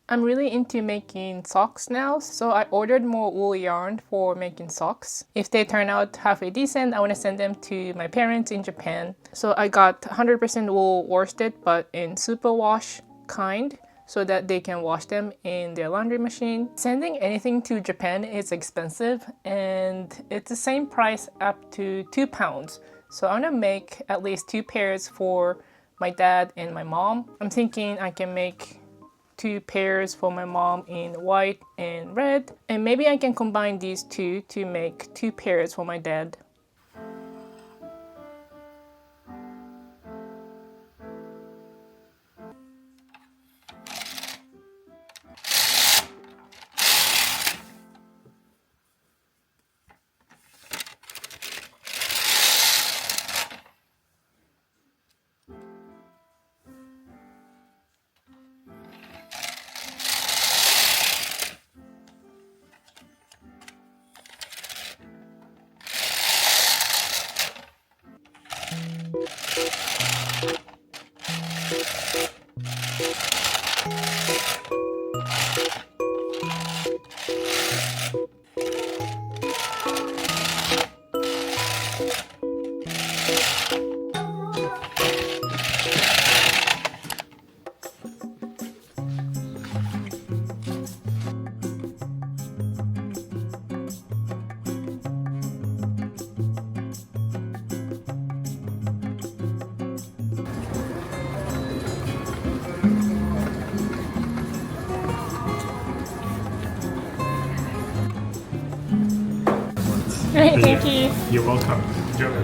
I'm really into making socks now, so I ordered more wool yarn for making socks. If they turn out halfway decent, I want to send them to my parents in Japan. So I got 100% wool worsted, but in superwash kind, so that they can wash them in their laundry machine. Sending anything to Japan is expensive, and it's the same price up to £2. So I'm gonna make at least 2 pairs for my dad and my mom. I'm thinking I can make 2 pairs for my mom in white and red, and maybe I can combine these two to make 2 pairs for my dad. Great, thank you. You're welcome. Enjoy.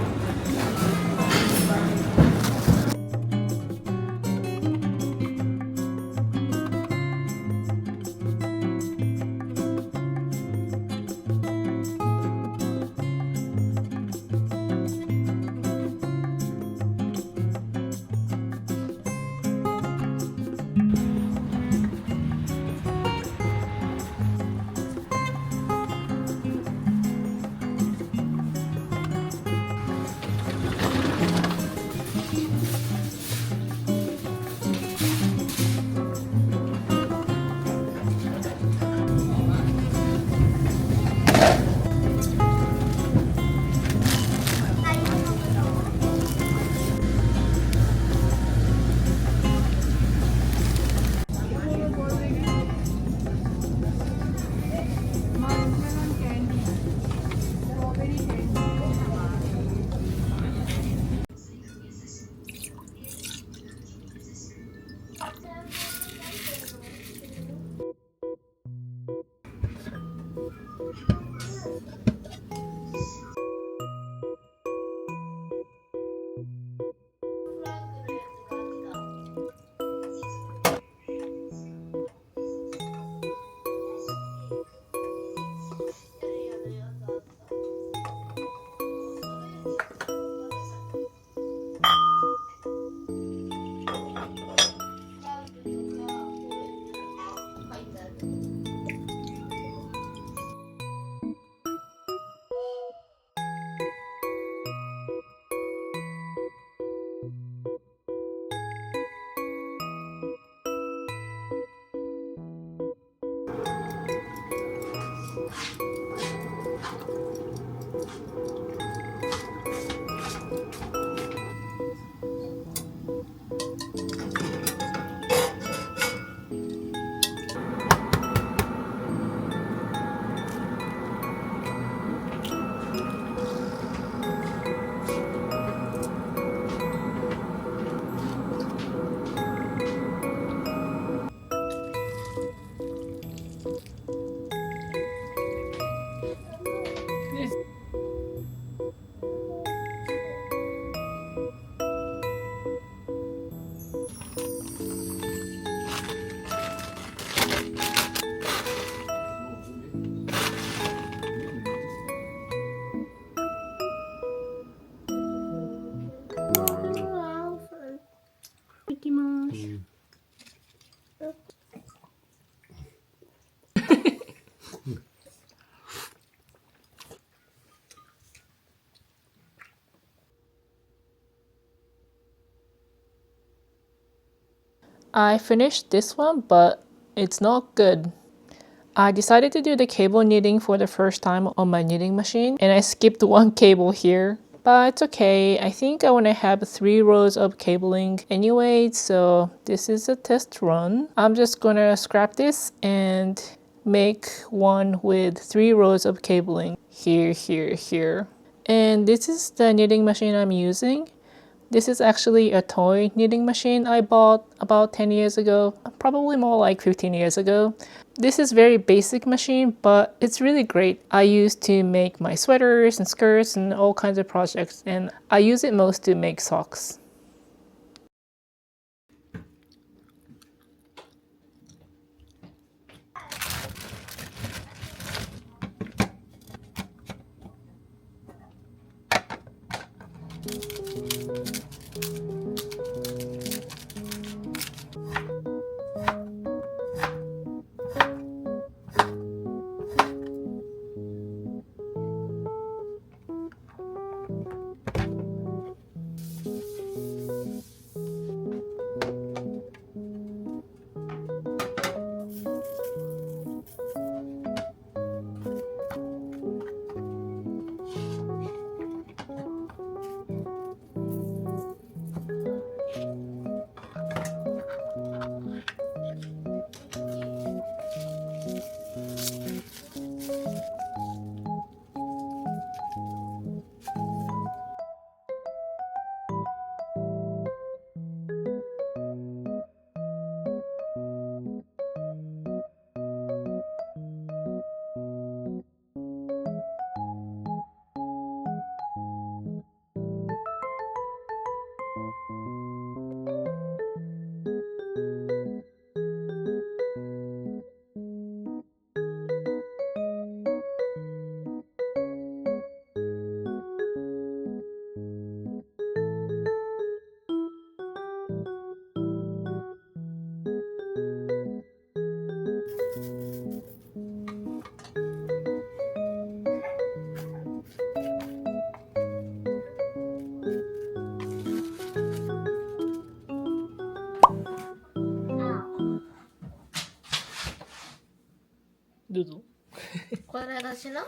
I finished this one, but it's not good. I decided to do the cable knitting for the first time on my knitting machine, and I skipped one cable here. But it's okay. I think I want to have 3 rows of cabling anyway, so this is a test run. I'm just gonna scrap this and make one with 3 rows of cabling. Here, here, here. And this is the knitting machine I'm using. This is actually a toy knitting machine I bought about 10 years ago, probably more like 15 years ago. This is very basic machine, but it's really great. I use to make my sweaters and skirts and all kinds of projects, and I use it most to make socks.どうぞ。これ私の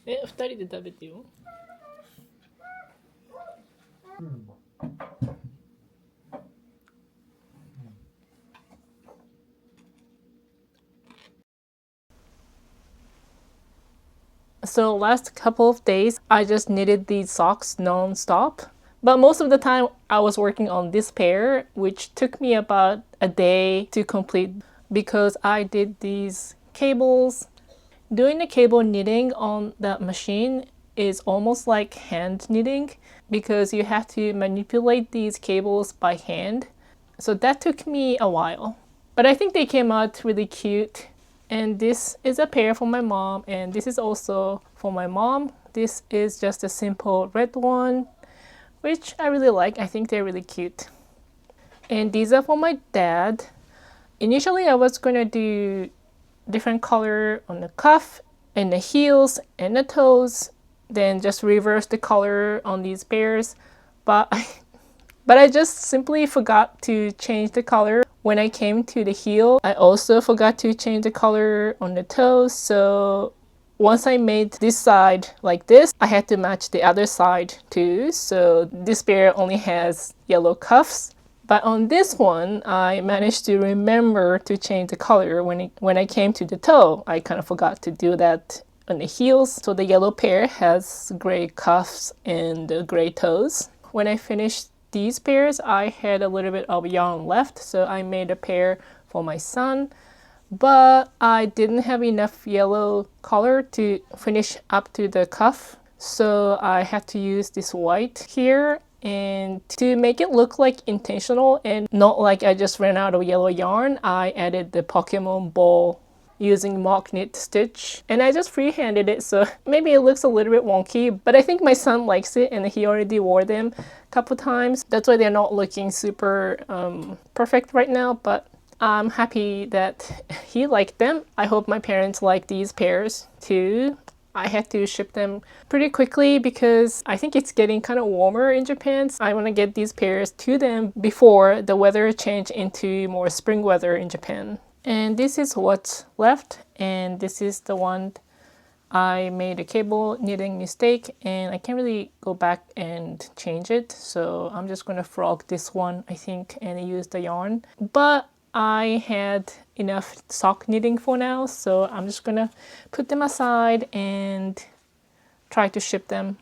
？2人で食べてよ。So last couple of days, I just knitted these socks non-stop. But most of the time, I was working on this pair, which took me about a day to complete because I did these cables. Doing the cable knitting on that machine is almost like hand knitting because you have to manipulate these cables by hand. So that took me a while. But I think they came out really cute. And this is a pair for my mom, and this is also for my mom. This is just a simple red one, which I really like. I think they're really cute. And these are for my dad. Initially, I was gonna do different color on the cuff and the heels and the toes, then just reverse the color on these pairs. But I just simply forgot to change the color when I came to the heel. I also forgot to change the color on the toes, so once I made this side like this, I had to match the other side too. So this pair only has yellow cuffs. But on this one, I managed to remember to change the color when I came to the toe. I kind of forgot to do that on the heels. So the yellow pair has gray cuffs and gray toes. When I finished these pairs, I had a little bit of yarn left, so I made a pair for my son. But I didn't have enough yellow color to finish up to the cuff, so I had to use this white here. And to make it look like intentional and not like I just ran out of yellow yarn, I added the Pokemon ball using mock knit stitch, and I just freehanded it, so maybe it looks a little bit wonky, but I think my son likes it and he already wore them a couple times. That's why they're not looking super perfect right now, but I'm happy that he liked them. I hope my parents like these pairs too. I had to ship them pretty quickly because I think it's getting kind of warmer in Japan. So I want to get these pairs to them before the weather change into more spring weather in Japan. And this is what's left, and this is the one I made a cable knitting mistake, and I can't really go back and change it, so I'm just gonna frog this one, I think, and use the yarn. But I had enough sock knitting for now, so I'm just gonna put them aside and try to ship them